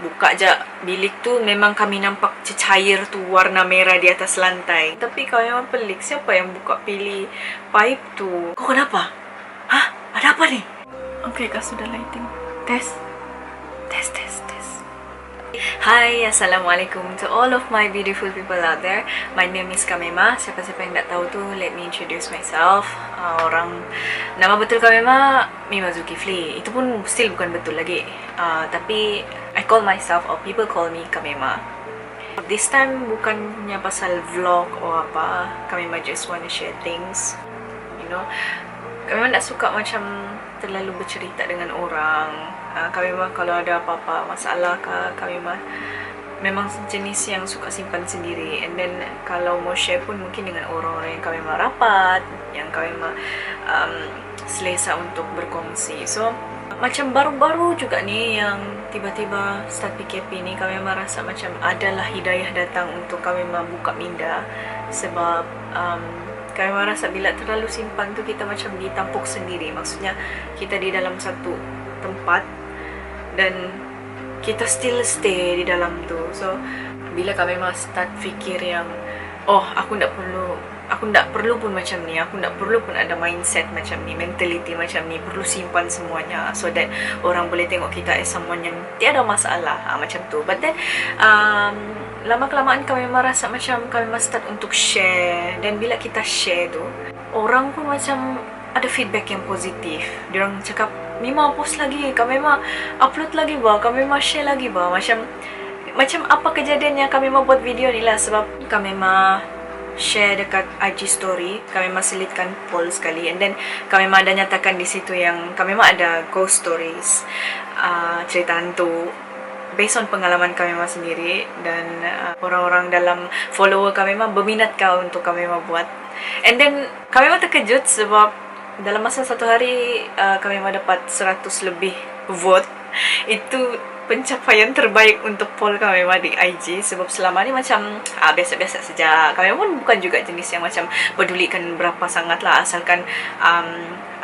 buka je bilik tu, memang kami nampak cecair tu warna merah di atas lantai. Tapi kau memang pelik, siapa yang buka pilih pipe tu? Kau kenapa? Hah? Ada apa ni? Okay kah, sudah lighting. Test. Hai, Assalamualaikum to all of my beautiful people out there. My name is Kamema. Siapa-siapa yang tak tahu tu, let me introduce myself. Nama betul Kamema Mima Zulkifli. Itu pun still bukan betul lagi. Tapi I call myself, or people call me Kamema. This time bukannya pasal vlog or apa. Kamema just want to share things. You know, Kamema tak suka macam terlalu bercerita dengan orang. Kami mah kalau ada apa-apa masalah kami mah memang jenis yang suka simpan sendiri, and then kalau mau share pun mungkin dengan orang-orang yang kami mah rapat, yang kami mah selesa untuk berkongsi. So macam baru-baru juga ni yang tiba-tiba start PKP ni, kami mah rasa macam adalah hidayah datang untuk kami mah buka minda. Sebab kami merasa bila terlalu simpan tu kita macam ditampuk sendiri. Maksudnya kita di dalam satu tempat dan kita still stay di dalam tu. So bila kami memang start fikir yang aku tak perlu pun macam ni, aku tak perlu pun ada mindset macam ni, mentality macam ni, perlu simpan semuanya so that orang boleh tengok kita as someone yang tiada masalah, macam tu. But then lama-kelamaan kami merasa macam kami start untuk share, dan bila kita share tu, orang pun macam ada feedback yang positif. Diorang cakap, Mima post lagi, kami memang upload lagi bah, kami memang share lagi bah. Macam apa kejadiannya kami memang buat video ni lah. Sebab kami memang share dekat IG story, kami memang selitkan poll sekali, and then kami memang ada nyatakan di situ yang kami memang ada ghost stories, cerita hantu based on pengalaman kami memang sendiri, dan orang-orang dalam follower kami memang berminat untuk kami memang buat. And then kami memang terkejut sebab dalam masa satu hari kami memang dapat 100 lebih vote. Itu pencapaian terbaik untuk poll kami memang di IG. Sebab selama ni macam biasa-biasa saja. Kami pun bukan juga jenis yang macam pedulikan berapa sangat lah, asalkan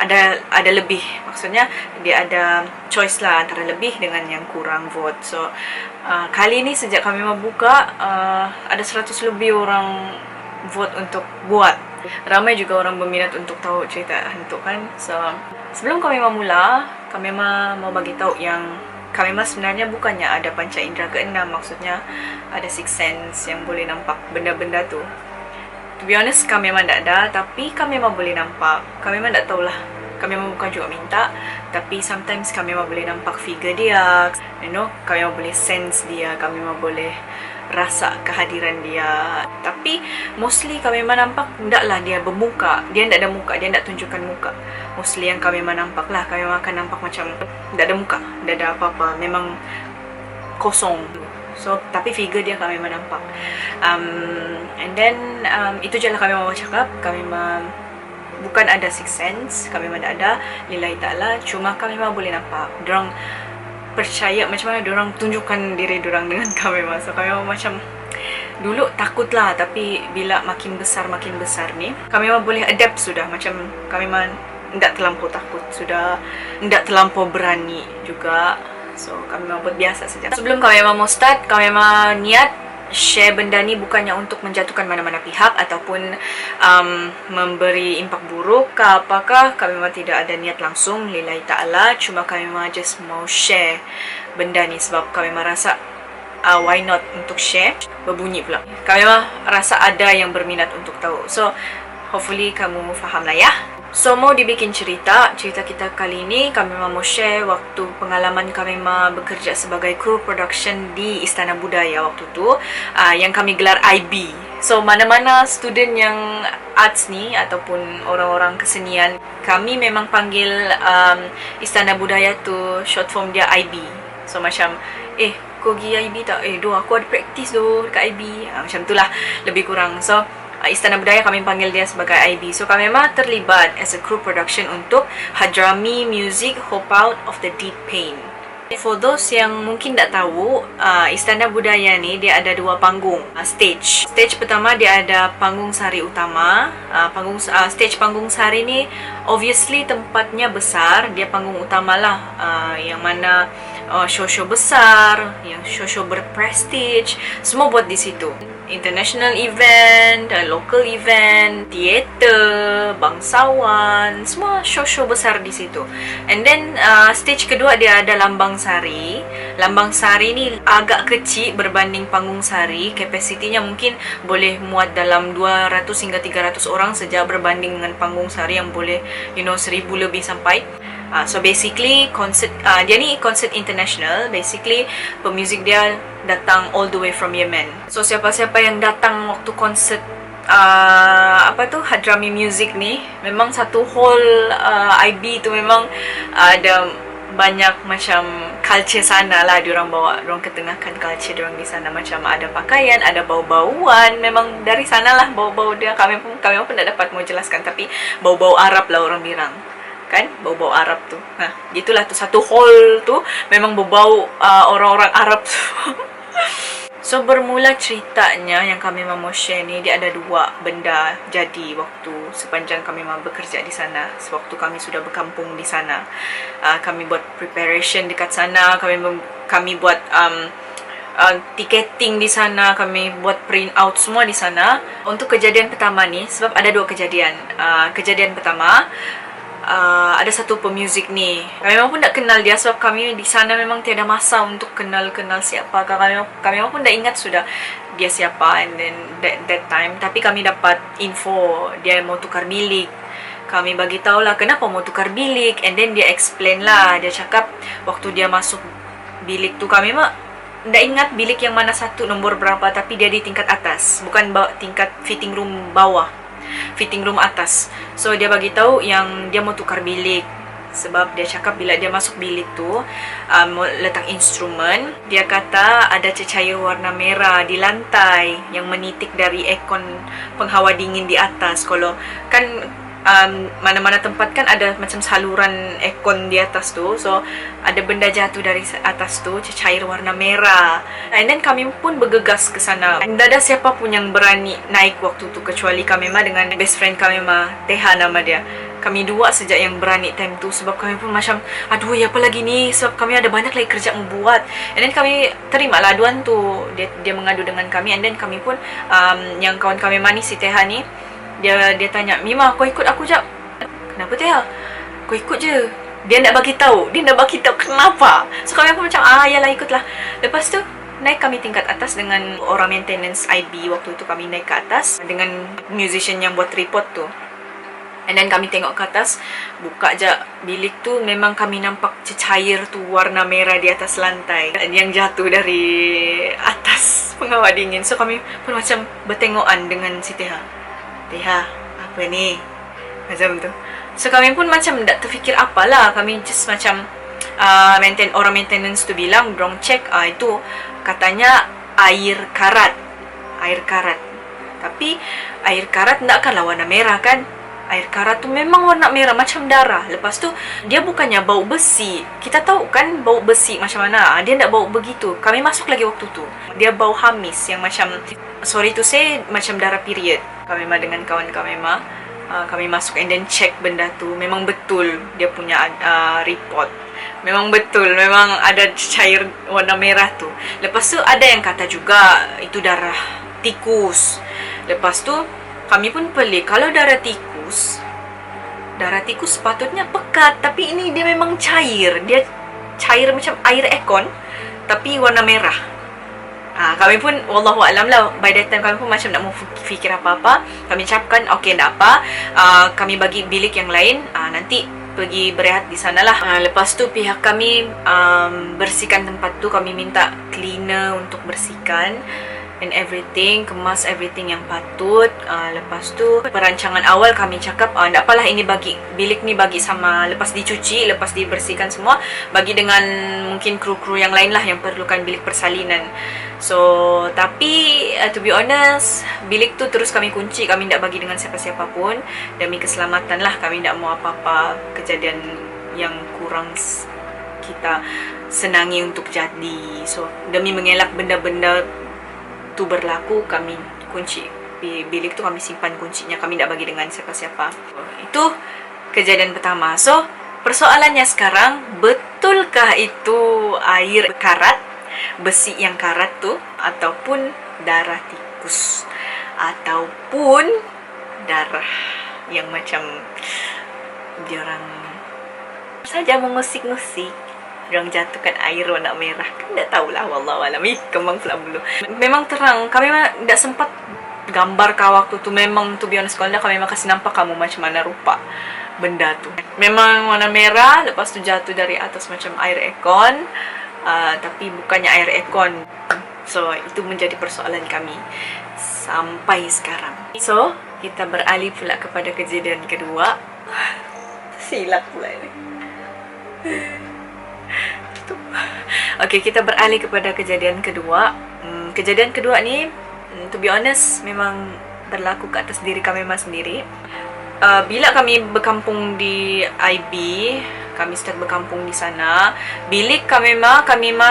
ada lebih. Maksudnya dia ada choice lah antara lebih dengan yang kurang vote. So kali ni sejak kami memang buka, ada 100 lebih orang vote untuk buat. Ramai juga orang berminat untuk tahu cerita hantu kan. So sebelum kami mula, kami mau bagi tahu yang kami sebenarnya bukannya ada panca indera keenam. Maksudnya ada sixth sense yang boleh nampak benda-benda tu. To be honest, kami tak ada, tapi kami boleh nampak. Kami tak tahulah. Kami bukan juga minta, tapi sometimes kami boleh nampak figure dia. You know, kami boleh sense dia, kami boleh rasa kehadiran dia. Tapi mostly kami nampak taklah dia bermuka. Dia tak ada muka, dia tak tunjukkan muka. Mostly yang kami nampak lah, kami akan nampak macam tak ada muka, tak ada apa-apa, memang kosong. So tapi figure dia kami nampak. And then itu je lah kami mau cakap. Kami bukan ada sixth sense, kami tak ada, lillahi ta'ala. Cuma kami boleh nampak dorang percaya macam mana diorang tunjukkan diri diorang dengan kami. So kami macam dulu takut lah, tapi bila makin besar ni, kami boleh adapt sudah. Macam kami tidak terlampau takut, sudah tidak terlampau berani juga. So kami buat biasa saja. Sebelum kami mau start, kami niat share benda ni bukannya untuk menjatuhkan mana-mana pihak ataupun memberi impak buruk ke apakah. Kami memang tidak ada niat langsung, lillahi ta'ala. Cuma kami memang just mau share benda ni sebab kami memang rasa why not untuk share. Berbunyi pula, kami memang rasa ada yang berminat untuk tahu. So hopefully kamu faham lah ya. So mau dibikin cerita kita kali ni, kami mau share waktu pengalaman kami bekerja sebagai kru production di Istana Budaya waktu tu, yang kami gelar IB. So mana-mana student yang arts ni ataupun orang-orang kesenian, kami memang panggil Istana Budaya tu short form dia IB. So macam kau pergi IB tak? Aku ada practice dekat IB. Macam tu lah lebih kurang. So Istana Budaya kami panggil dia sebagai IB. So kami memang terlibat as a crew production untuk Hadrami Music Hope Out of the Deep Pain. For those yang mungkin tak tahu, Istana Budaya ni dia ada dua panggung, stage. Stage pertama dia ada panggung sari utama. Stage panggung sari ni obviously tempatnya besar, dia panggung utama lah, yang mana show-show besar, yang show-show berprestige, semua buat di situ. International event, local event, teater, bangsawan, semua show-show besar di situ. And then stage kedua dia ada Lambang Sari. Lambang Sari ni agak kecil berbanding Panggung Sari. Kapasitinya mungkin boleh muat dalam 200 hingga 300 orang saja berbanding dengan Panggung Sari yang boleh 1000 lebih sampai. So basically concert dia ni concert international. Basically pemuzik dia datang all the way from Yemen. So siapa-siapa yang datang waktu konsert Hadrami Music ni, memang satu hall IB tu memang ada banyak macam culture sana lah. Diorang bawa, diorang ketengahkan culture diorang di sana. Macam ada pakaian, ada bau-bauan. Memang dari sana lah bau-bau dia. Kami pun tak dapat mau jelaskan, tapi bau-bau Arab lah orang bilang. Kan, bau-bau Arab tu. Nah, gitulah tu, satu hall tu memang berbau orang-orang Arab tu. So bermula ceritanya yang kami mau share ni, dia ada dua benda jadi waktu sepanjang kami bekerja di sana. Sewaktu kami sudah berkampung di sana, kami buat preparation dekat sana, kami buat ticketing di sana, kami buat print out semua di sana. Untuk kejadian pertama ni, sebab ada dua kejadian. Kejadian pertama, ada satu pemuzik ni, kami memang pun tak kenal dia sebab kami di sana memang tiada masa untuk kenal siapa. Kami memang pun tak ingat sudah dia siapa. And then that time, tapi kami dapat info dia mau tukar bilik. Kami bagi tahu lah kenapa mau tukar bilik, and then dia explain lah. Dia cakap waktu dia masuk bilik tu, kami mah tak ingat bilik yang mana satu, nombor berapa, tapi dia di tingkat atas, bukan tingkat fitting room bawah, fitting room atas. So dia bagi tahu yang dia mau tukar bilik, sebab dia cakap bila dia masuk bilik tu mau letak instrumen, dia kata ada cecair warna merah di lantai yang menitik dari aircon penghawa dingin di atas. Kalau kan mana-mana tempat kan ada macam saluran aircon di atas tu, so ada benda jatuh dari atas tu, cecair warna merah. And then kami pun bergegas ke sana. Tidak ada siapa pun yang berani naik waktu tu kecuali kami dengan best friend kami, Teha nama dia. Kami dua sejak yang berani time tu, sebab kami pun macam aduh ya apa lagi ni, sebab kami ada banyak lagi kerja membuat. And then kami terima lah aduan tu, dia mengadu dengan kami. And then kami pun yang kawan kami si Teha ni, dia tanya, Mima, kau ikut aku jap. Kenapa Teha? Kau ikut je. Dia nak bagi tahu kenapa. So kami pun macam yalah ikutlah. Lepas tu naik kami tingkat atas dengan orang maintenance IB. Waktu tu kami naik ke atas dengan musician yang buat report tu. And then kami tengok ke atas, buka je bilik tu, memang kami nampak cecair tu warna merah di atas lantai yang jatuh dari atas penghawa dingin. So kami pun macam bertengokan dengan si Teha. Teha, apa ni? Macam tu. So kami pun macam tak terfikir apalah. Kami just macam orang maintenance tu bilang, dorang check, itu katanya air karat. Tapi air karat takkanlah warna merah kan? Air karat tu memang warna merah macam darah. Lepas tu dia bukannya bau besi. Kita tahu kan bau besi macam mana. Dia tak bau begitu. Kami masuk lagi waktu tu, dia bau hamis yang macam, sorry to say, macam darah period. Kami dengan kawan kami kami masuk and then check benda tu. Memang betul dia punya report. Memang betul, memang ada cair warna merah tu. Lepas tu ada yang kata juga itu darah tikus. Lepas tu kami pun pelik, kalau darah tikus sepatutnya pekat, tapi ini dia memang cair. Dia cair macam air aircon tapi warna merah. Kami pun wallahualam lah, by that time kami pun macam nak mau fikir apa-apa. Kami cakapkan okey tak apa, kami bagi bilik yang lain, nanti pergi berehat di sana lah. Lepas tu pihak kami bersihkan tempat tu. Kami minta cleaner untuk bersihkan and everything, kemas everything yang patut. Lepas tu perancangan awal kami cakap, tak apalah, ini bagi bilik ni bagi sama, lepas dicuci, lepas dibersihkan semua, bagi dengan mungkin kru-kru yang lain lah yang perlukan bilik persalinan. So tapi to be honest, bilik tu terus kami kunci. Kami tak bagi dengan siapa-siapa pun, demi keselamatan lah. Kami tak mau apa-apa kejadian yang kurang kita senangi untuk jadi. So demi mengelak benda-benda tu berlaku, kami kunci bilik tu, kami simpan kuncinya. Kami tak bagi dengan siapa-siapa. Itu kejadian pertama. So persoalannya sekarang, betulkah itu air karat, besi yang karat tuh, ataupun darah tikus, ataupun darah yang macam diorang saja mengusik-ngusik, diorang jatuhkan air warna merah, kan tak tahulah, wallahualam. Kembang pula bulu. Memang terang, kami mah tak sempat gambar kau waktu tu. Memang to be honest, kalau kami mah kasih nampak kamu macam mana rupa benda tu. Memang warna merah, lepas tu jatuh dari atas macam air ekon, tapi bukannya air ekon. So itu menjadi persoalan kami sampai sekarang. So kita beralih pula kepada kejadian kedua. Silap pula ini. Okay, kita beralih kepada kejadian kedua. Kejadian kedua ni, to be honest, memang berlaku ke atas diri kami sendiri. Bila kami berkampung di IB, kami start berkampung di sana. Bilik kami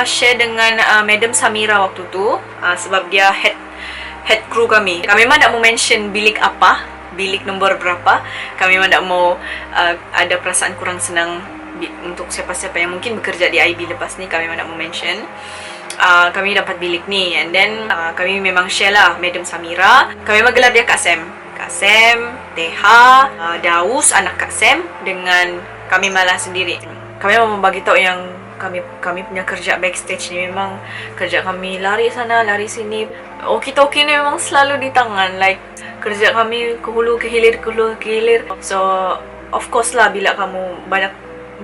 share dengan Madam Samira waktu tu, sebab dia head crew kami. Kami tak mau mention bilik apa, bilik nombor berapa. Kami tak mau ada perasaan kurang senang untuk siapa-siapa yang mungkin bekerja di IB lepas ni. Kami tak mau mention. Kami dapat bilik ni, and then kami memang share lah Madam Samira. Kami gelar dia Kak Sam. Kak Sam, Teha, Daus, anak Kak Sam, dengan kami malah sendiri. Kami mau bagi tahu yang kami punya kerja backstage ni memang kerja kami lari sana lari sini. Oki-toki ni memang selalu di tangan, like kerja kami ke hulu ke hilir, ke hulu ke hilir. So of course lah, bila kamu banyak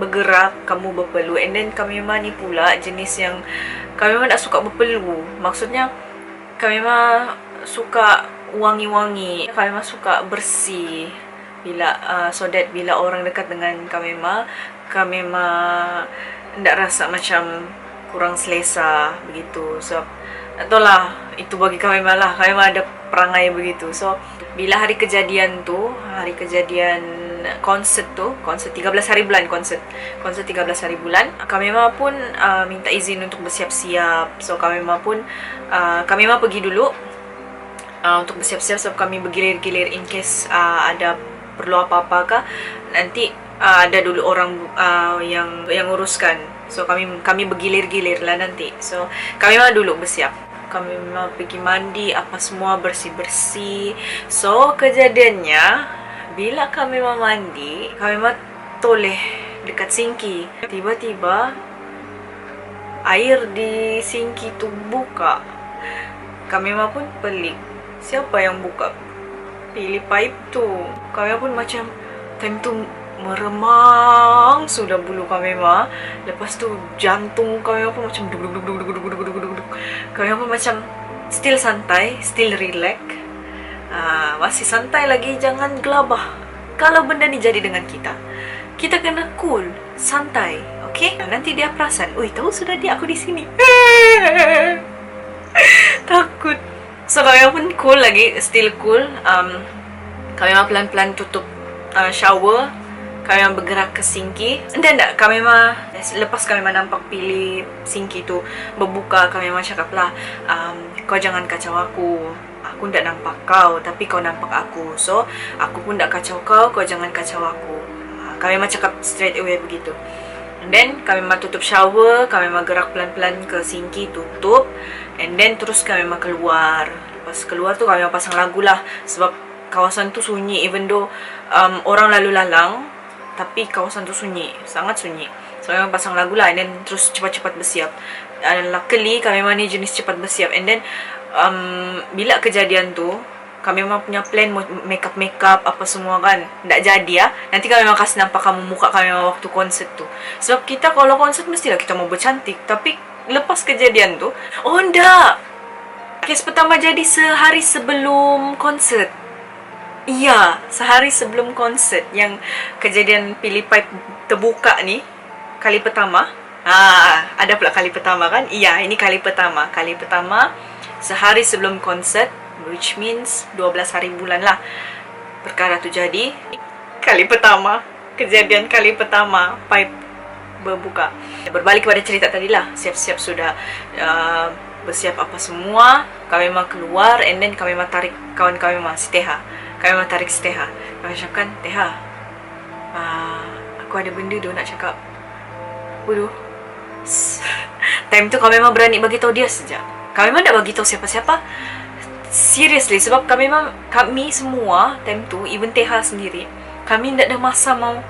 bergerak, kamu berpeluh. And then kami memang ni pula jenis yang kami memang tak suka berpeluh. Maksudnya kami memang suka wangi-wangi, kami memang suka bersih. Bila so that bila orang dekat dengan kami memang tak rasa macam kurang selesa begitu. So tak tahu lah, itu bagi kami malah kami ada perangai begitu. So bila hari kejadian konsert 13 hari bulan, konsert 13 hari bulan, kami pun minta izin untuk bersiap-siap. So kami pun pergi dulu untuk bersiap-siap, sebab kami bergilir-gilir in case ada perlu apa-apa kah, nanti ada dulu orang yang uruskan. So kami bergilir-gilir lah nanti. So kami dulu bersiap. Kami pergi mandi, apa semua bersih-bersih. So kejadiannya, bila kami mandi, kami toleh dekat sinki. Tiba-tiba air di sinki tu buka. Kami pun pelik, siapa yang buka pilih pipe tu. Kami pun macam time tu meremang sudah bulu kami lepas tu jantung kami pun macam duk. Kami pun macam still santai, still relax. Masih santai lagi, jangan gelabah. Kalau benda ni jadi dengan kita kena cool, santai, okay? Nanti dia perasan, tahu sudah dia aku di sini. Takut. So kami pun cool lagi, still cool. Kami pelan-pelan tutup shower. Kami bergerak ke sinki. Dan kami lepas kami nampak pilih sinki tu berbuka, kami cakap lah, kau jangan kacau aku tak nampak kau, tapi kau nampak aku. So aku pun tak kacau kau jangan kacau aku. Kami cakap straight away begitu. And then kami tutup shower, kami gerak pelan-pelan ke sinki, tutup. And then terus kami keluar. Lepas keluar tu kami pasang lagu lah, sebab kawasan tu sunyi. Even though orang lalu lalang, tapi kawasan tu sunyi, sangat sunyi. So kami pasang lagu lah, and then terus cepat-cepat bersiap. Luckily kami ni jenis cepat bersiap. And then bila kejadian tu, kami punya plan makeup apa semua kan, tak jadi ya. Nanti kami kasih nampak kamu muka kami waktu konsert tu. Sebab kita kalau konsert mestilah kita mau bercantik. Tapi lepas kejadian tu, enggak. Kes pertama jadi sehari sebelum konsert. Iya, sehari sebelum konsert yang kejadian pilih pipe terbuka ni, kali pertama. Ada pula kali pertama kan? Iya, ini kali pertama. Kali pertama sehari sebelum konsert, which means 12 hari bulan lah perkara tu jadi. Kali pertama, kejadian kali pertama pipe berbuka. Berbalik kepada cerita tadi lah, siap-siap sudah bersiap apa semua. Kami keluar, and then kami tarik kawan kami si Teha. Kami tarik si Teha. Kami cakapkan, Teha, aku aku ada benda tu nak cakap. Bodoh. Time tu kami memang berani bagi tahu dia saja. Kami memang tak bagi tahu siapa-siapa. Seriously, sebab kami semua time tu, even Teha sendiri, kami tak ada masa mau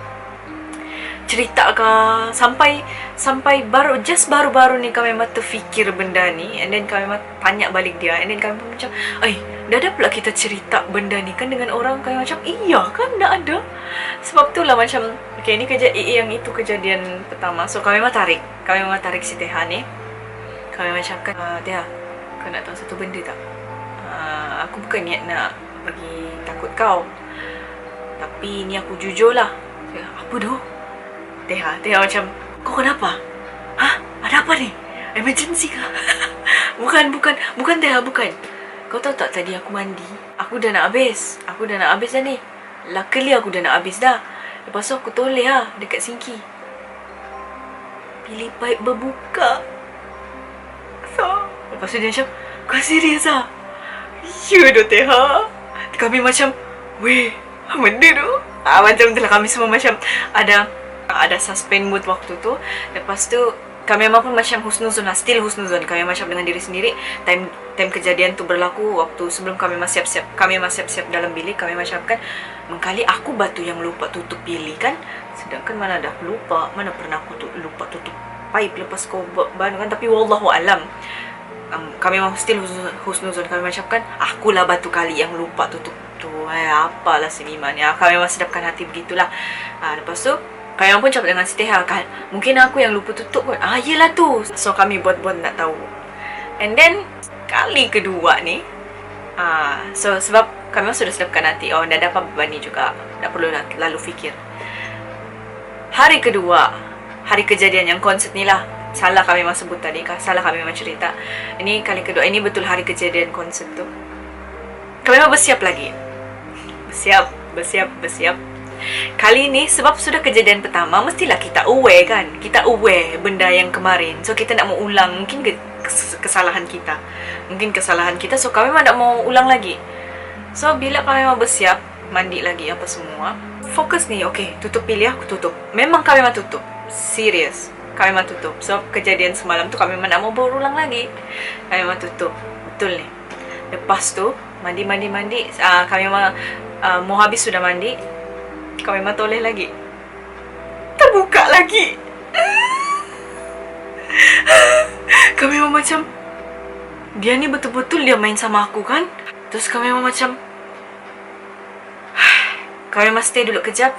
cerita ke, sampai baru-baru ni kami memang terfikir benda ni, and then kami memang tanya balik dia, and then kami pun macam, dah ada pula kita cerita benda ni kan dengan orang. Kami macam, iya kan, dah ada. Sebab tu lah macam, okay, ni yang itu kejadian pertama. So kami memang tarik si Teha ni. Kami macam kan, Teha, kau nak tahu satu benda tak? Aku bukan niat nak bagi takut kau, tapi ni aku jujur lah. Apa tu? Teha macam, kau kenapa? Hah? Ada apa ni? Emergency kah? Bukan Teha, bukan. Kau tahu tak, tadi aku mandi, aku dah nak habis dah ni. Luckily aku dah nak habis dah. Lepas tu aku toleh lah dekat sinki, pilih pipe berbuka. So lepas tu dia macam, kau serius lah? Ya doh Teha. Kami macam, weh, benda tu. Macam tu lah, kami semua macam ada suspend mood waktu tu. Lepas tu kami memang pun macam husnuzon lah, still husnuzon. Kami macam dengan diri sendiri. Time kejadian tu berlaku, waktu sebelum kami masih siap-siap dalam bilik, kami macam kan, mengkali aku batu yang lupa tutup bilik kan. Sedangkan mana dah lupa, mana pernah aku lupa tutup pipe lepas kau ban kan. Tapi wallahu alam, kami memang still husnuzon. Kami macam kan, akulah batu kali yang lupa tutup tu. Apalah si Miman ya. Kami memang sedapkan hati begitulah. Lepas tu kami pun cakap dengan si Teha kan, mungkin aku yang lupa tutup kot. Yelah tu. So kami buat-buat nak tahu. And then kali kedua ni, so sebab kami sudah sedapkan hati, dah ada apa beban ni juga, tak perlu lalu fikir. Hari kedua, hari kejadian yang konsert ni lah. Salah kami memang sebut tadi, salah kami memang cerita. Ini kali kedua, ini betul hari kejadian konsert tu. Kami memang bersiap lagi. Bersiap. Kali ni sebab sudah kejadian pertama, mestilah kita aware kan. Kita aware benda yang kemarin. So kita nak mau ulang mungkin kesalahan kita. So kami memang tak mau ulang lagi. So bila kami memang bersiap, mandi lagi apa semua, fokus ni, okay, tutup pilih aku tutup. Memang kami memang tutup. Serius, kami memang tutup. So kejadian semalam tu kami memang tak mau berulang lagi. Kami memang tutup. Betul ni. Lepas tu mandi. Kami memang mau habis sudah mandi, kami memang toleh lagi. Terbuka lagi. Kami memang macam, dia ni betul-betul dia main sama aku kan. Terus kami memang macam, kami memang stay dulu kejap,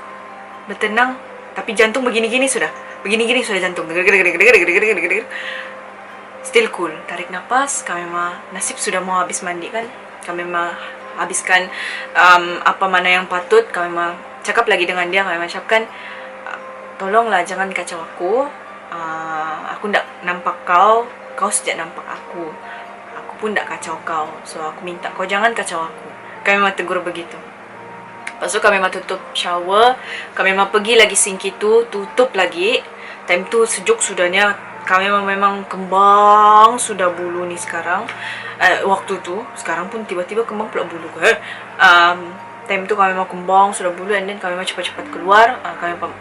bertenang. Tapi jantung begini-gini sudah jantung. Still cool. Tarik nafas. Kami memang, nasib sudah mau habis mandi kan. Kami memang habiskan apa mana yang patut. Kami memang cakap lagi dengan dia. Kami cakapkan, tolonglah jangan kacau aku. Aku tak nampak kau sejak nampak aku pun tak kacau kau. So aku minta kau jangan kacau aku. Kami memang tegur begitu. Lepas tu kami memang tutup shower. Kami memang pergi lagi sink itu, tutup lagi. Time tu sejuk sudahnya. Kami memang kembang sudah bulu ni sekarang. Waktu tu, sekarang pun tiba-tiba kembang pula bulu. Time tu kami memang kembang sudah bulu, and then kami memang cepat-cepat keluar.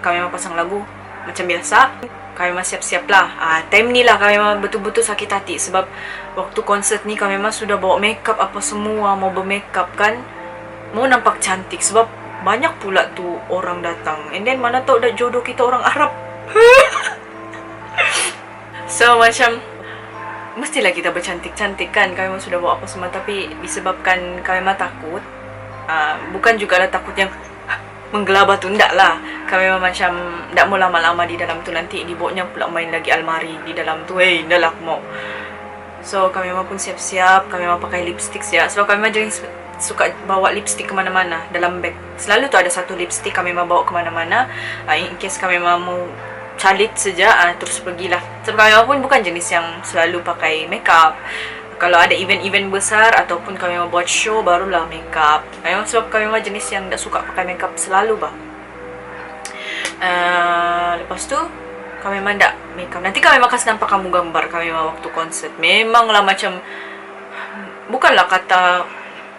Kami memang pasang lagu macam biasa. Kami memang siap-siap lah. Time ni lah kami memang betul-betul sakit hati. Sebab waktu konsert ni kami memang sudah bawa makeup apa semua. Mau bermakeup kan, mau nampak cantik. Sebab banyak pula tu orang datang. And then mana tahu dah jodoh kita orang Arab. So macam, mestilah kita bercantik-cantik kan. Kami memang sudah bawa apa semua. Tapi disebabkan kami memang takut, bukan jugalah takut yang menggelabah tu, ndak lah. Kami memang macam tak mau lama-lama di dalam tu, nanti dibawanya pula main lagi almari di dalam tu. Dah lah aku mau. So kami memang pun siap-siap. Kami memang pakai lipstick ya. Sebab kami memang jenis suka bawa lipstick kemana-mana dalam bag. Selalu tu ada satu lipstick kami memang bawa kemana-mana. In case kami memang mau calit saja, terus pergilah. Sebab kami memang pun bukan jenis yang selalu pakai makeup. Kalau ada event-event besar ataupun kami mau buat show, barulah makeup. Sebab kami memang jenis yang tak suka pakai makeup selalu bah. Lepas tu kami memang tak makeup. Nanti kami memang kasih nampak kamu gambar kami memang waktu konsert. Memanglah macam, bukanlah kata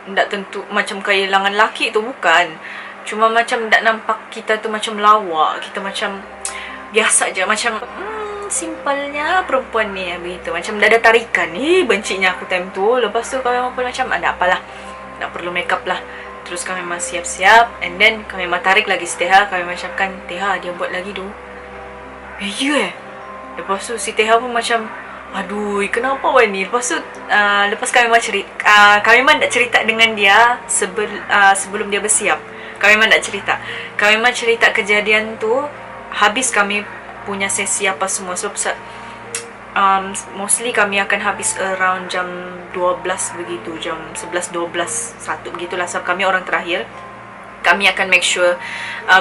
tak tentu macam kehilangan laki tu, bukan. Cuma macam tak nampak kita tu macam lawak, kita macam biasa je, macam simpelnya perempuan ni begitu, macam dah ada tarikan. Bencinya aku time tu. Lepas tu kami pun macam ada apalah, tak perlu make up lah. Terus kami masih siap-siap, and then kami tarik lagi si Teha. Kami macamkan, Teha dia buat lagi tu. Lepas tu si Teha pun macam, aduh, kenapa Wani? Lepas tu lepas kami cerita, kami tak cerita dengan dia sebelum dia bersiap. Kami tak cerita. Kami cerita kejadian tu habis kami punya sesi apa semua. So mostly kami akan habis around jam 12 begitu, jam 11, 12, 1 begitulah. So kami orang terakhir. Kami akan make sure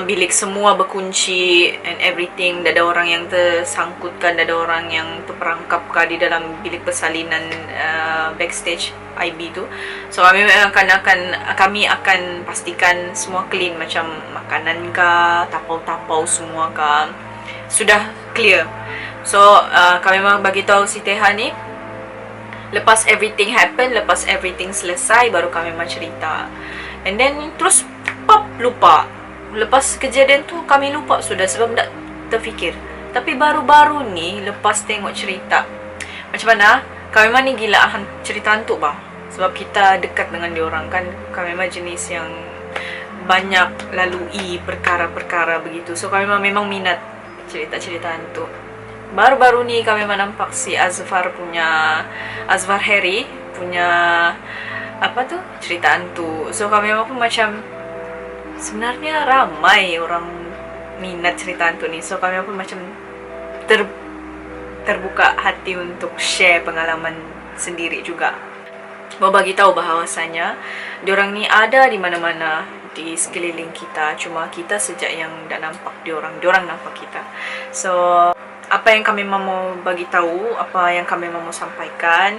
bilik semua berkunci and everything. Tak ada orang yang tersangkutkan, tak ada orang yang terperangkapkan di dalam bilik persalinan backstage IB tu. So kami akan pastikan semua clean, macam makanan kah, tapau-tapau semua kah sudah clear. So kami memang bagi tahu si Teha ni lepas everything happen, lepas everything selesai, baru kami memang cerita. And then terus lupa. Lepas kejadian tu kami lupa sudah, sebab tak terfikir. Tapi baru-baru ni lepas tengok cerita, macam mana kami memang ni gila cerita hantu bah. Sebab kita dekat dengan diorang kan. Kami memang jenis yang banyak lalui perkara-perkara begitu. So kami memang minat cerita-cerita hantu. Baru-baru ni kami nampak si Azfar Harry punya apa tu, cerita hantu. So kami pun macam, sebenarnya ramai orang minat cerita hantu ni. So kami pun macam terbuka hati untuk share pengalaman sendiri juga. Mau bagi tahu bahawasanya diorang ni ada di mana-mana di sekeliling kita. Cuma kita sejak yang tak nampak diorang nampak kita. So apa yang kami mau bagi tahu, apa yang kami mau sampaikan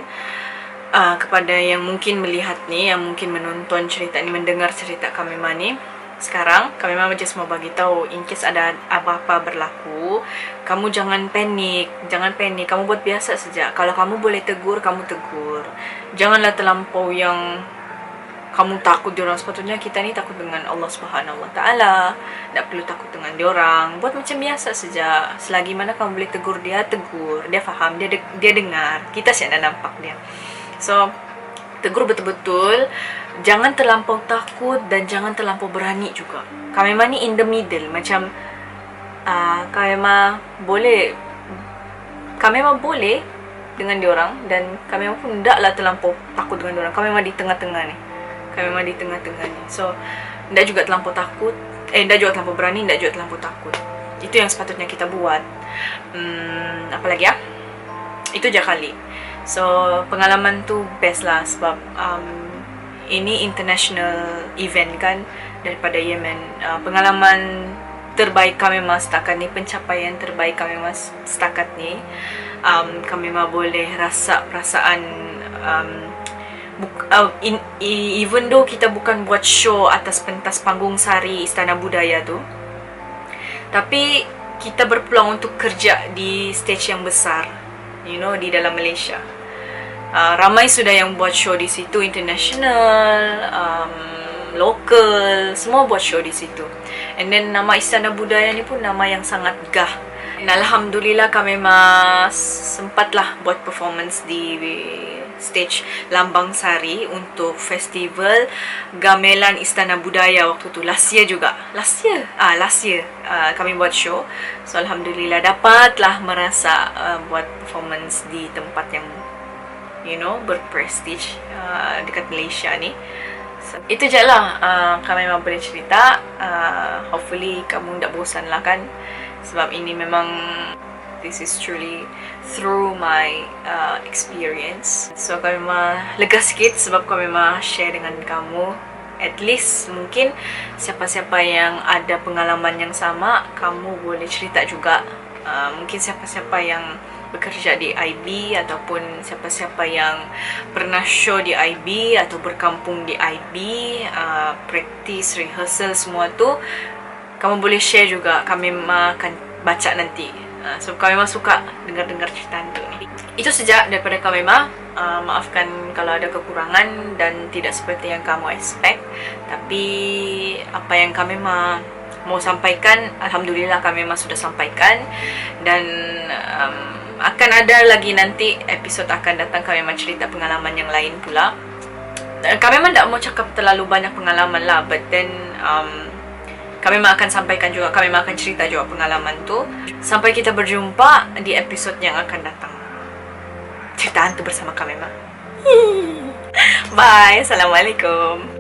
kepada yang mungkin melihat ni, yang mungkin menonton cerita ni, mendengar cerita kami ni. Sekarang kami memang just mau bagi tahu, in case ada apa-apa berlaku, kamu jangan panik. Kamu buat biasa saja. Kalau kamu boleh tegur, kamu tegur. Janganlah terlampau yang kamu takut diorang. Sepatutnya kita ni takut dengan Allah Subhanahu Wa Taala. Tak perlu takut dengan diorang. Buat macam biasa saja. Selagi mana kamu boleh tegur dia, tegur. Dia faham, dia dengar. Kita siapa nak nampak dia. So tegur betul-betul. Jangan terlampau takut dan jangan terlampau berani juga. Kami memang ni in the middle. Macam kami memang boleh dengan diorang, dan kami memang pun taklah terlampau takut dengan diorang. Kami memang di tengah-tengah ni. So tak juga terlampau takut, tak juga terlampau berani, tak juga terlampau takut. Itu yang sepatutnya kita buat. Apa lagi ya? Itu je kali. So pengalaman tu best lah, sebab ini international event kan, daripada Yemen. Pengalaman terbaik kami setakat ni, pencapaian terbaik kami setakat ni. Kami boleh rasa perasaan even though kita bukan buat show atas pentas panggung sari Istana Budaya tu, tapi kita berpeluang untuk kerja di stage yang besar, di dalam Malaysia. Ramai sudah yang buat show di situ, international, local, semua buat show di situ. And then nama Istana Budaya ni pun nama yang sangat gah. Dan alhamdulillah kami sempatlah buat performance di stage Lambang Sari untuk festival Gamelan Istana Budaya waktu tu. Last year kami buat show. So alhamdulillah dapatlah merasa buat performance di tempat yang berprestige dekat Malaysia ni. So, itu je lah kami memang boleh cerita. Hopefully kamu tak bosan lah kan, sebab ini memang this is truly through my experience. So kami memang lega sikit sebab kami memang share dengan kamu. At least mungkin siapa-siapa yang ada pengalaman yang sama, kamu boleh cerita juga. Mungkin siapa-siapa yang bekerja di IB, ataupun siapa-siapa yang pernah show di IB atau berkampung di IB, practice, rehearsal, semua tu kamu boleh share juga. Kami akan baca nanti. So kami suka dengar-dengar cerita tu ni. Itu saja daripada kami. Maafkan kalau ada kekurangan dan tidak seperti yang kamu expect. Tapi apa yang kami mau sampaikan, alhamdulillah kami memang sudah sampaikan. Dan akan ada lagi nanti episod akan datang, kami memang cerita pengalaman yang lain pula. Kami memang tak mau cakap terlalu banyak pengalaman lah, but then kami memang akan sampaikan juga, kami memang akan cerita juga pengalaman tu. Sampai kita berjumpa di episod yang akan datang. Cerita hantu bersama kami, Ma. Bye. Assalamualaikum.